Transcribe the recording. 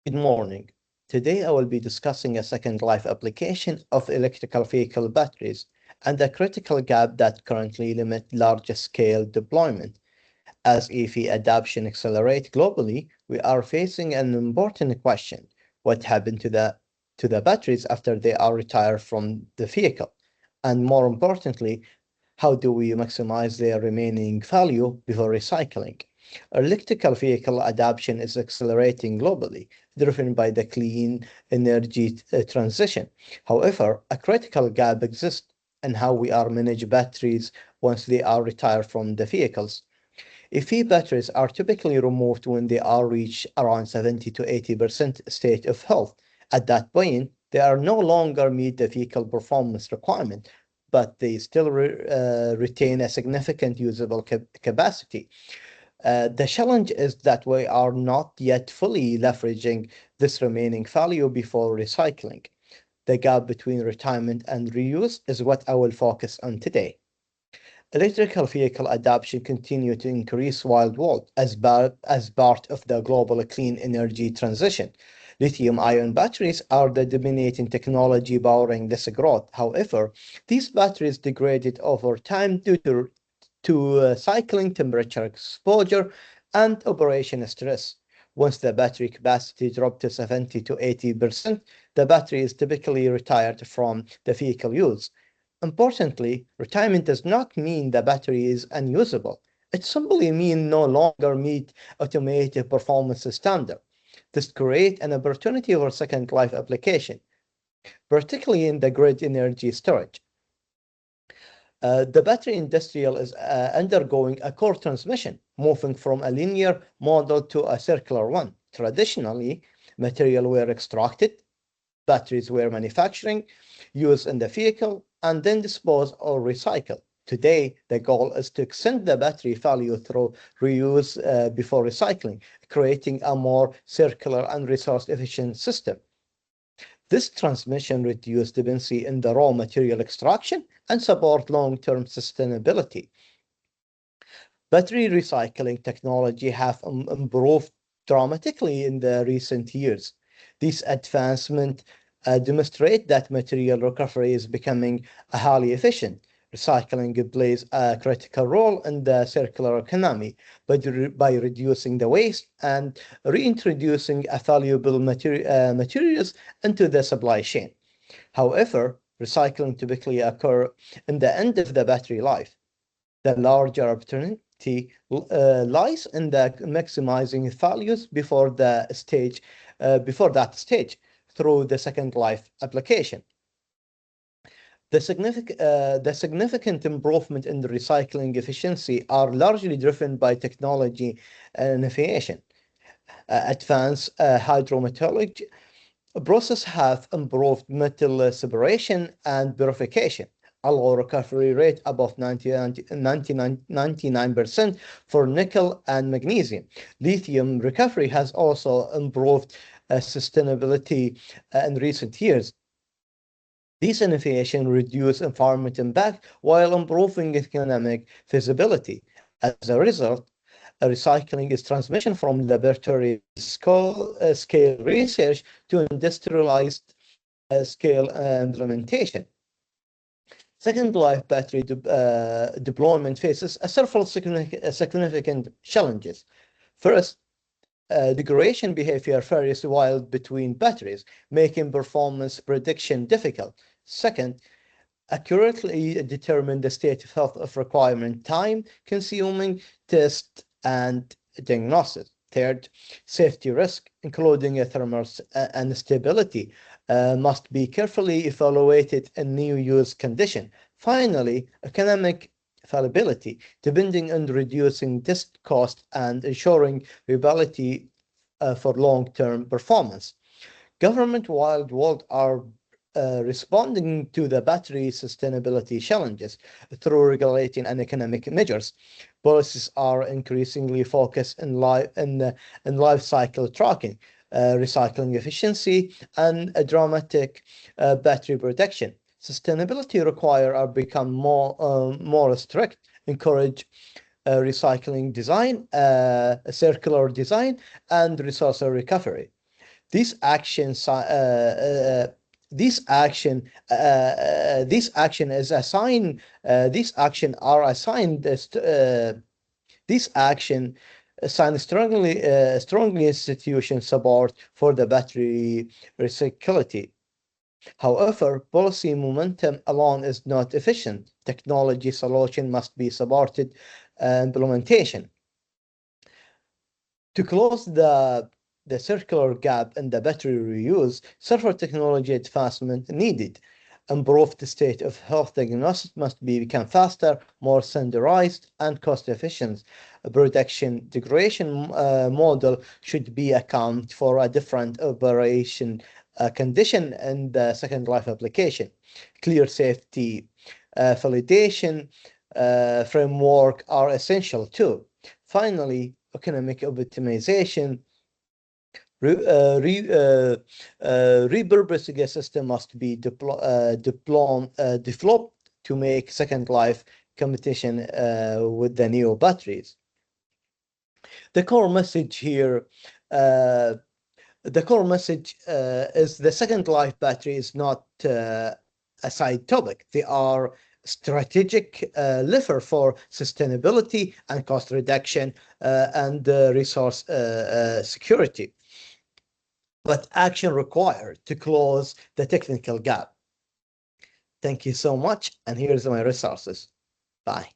Good morning. Today I will be discussing a second life application of electrical vehicle batteries and the critical gap that currently limit large scale deployment. As EV adoption accelerates globally, we are facing an important question. What happened to the batteries after they are retired from the vehicle? And more importantly, how do we maximize their remaining value before recycling? Electrical vehicle adoption is accelerating globally, driven by the clean energy transition. However, a critical gap exists in how we are manage batteries once they are retired from the vehicles. EV batteries are typically removed when they are reached around 70 to 80% state of health. At that point, they are no longer meet the vehicle performance requirement, but they still retain a significant usable capacity. The challenge is that we are not yet fully leveraging this remaining value before recycling. The gap between retirement and reuse is what I will focus on today. Electrical vehicle adoption continues to increase worldwide as part of the global clean energy transition. Lithium-ion batteries are the dominating technology powering this growth. However, these batteries degraded over time due to cycling, temperature exposure, and operation stress. Once the battery capacity dropped to 70 to 80%, the battery is typically retired from the vehicle use. Importantly, retirement does not mean the battery is unusable. It simply means no longer meet automotive performance standard. This creates an opportunity for second life application, particularly in the grid energy storage. The battery industrial is undergoing a core transmission, moving from a linear model to a circular one. Traditionally, material were extracted, batteries were manufactured, used in the vehicle, and then disposed or recycled. Today, the goal is to extend the battery value through reuse before recycling, creating a more circular and resource-efficient system. This transmission reduces dependency in the raw material extraction and support long-term sustainability. Battery recycling technology have improved dramatically in the recent years. These advancements demonstrate that material recovery is becoming highly efficient. Recycling plays a critical role in the circular economy by reducing the waste and reintroducing a valuable materials into the supply chain. However, recycling typically occurs in the end of the battery life. The larger opportunity lies in the maximizing values before that stage through the second life application. The significant improvement in the recycling efficiency are largely driven by technology innovation. Advanced hydrometallurgy process have improved metal separation and purification, allow recovery rate above 99% for nickel and magnesium. Lithium recovery has also improved sustainability in recent years. These innovations reduce environmental impact while improving economic feasibility. As a result, recycling is transmission from laboratory scale research to industrialized scale implementation. Second life battery deployment faces several significant challenges. First, degradation behavior varies wild between batteries, making performance prediction difficult. Second, accurately determine the state of health of requirement time, consuming test and diagnosis. Third, safety risk, including thermal and stability, must be carefully evaluated in new use condition. Finally, economic fallibility, depending on reducing test cost and ensuring reliability for long-term performance. Government world are responding to the battery sustainability challenges through regulating and economic measures. Policies are increasingly focused in life cycle tracking, recycling efficiency, and a dramatic battery protection. Sustainability require are become more strict, encourage recycling design, circular design, and resource recovery. These actions, this action, this action is assigned. These action are assigned. This action assign strongly institution support for the battery recyclability. However, policy momentum alone is not efficient. Technology solution must be supported implementation. To close the circular gap in the battery reuse, several technology advancement needed. Improved state of health diagnosis must become faster, more standardized, and cost efficient. A production degradation model should be account for a different operation condition in the second life application. Clear safety validation framework are essential too. Finally, economic optimization, repurposing a system must be developed to make second life competition with the new batteries. The core message here, is the second life battery is not a side topic. They are strategic lever for sustainability and cost reduction and resource security. But action required to close the technical gap. Thank you so much, and here's my resources. Bye.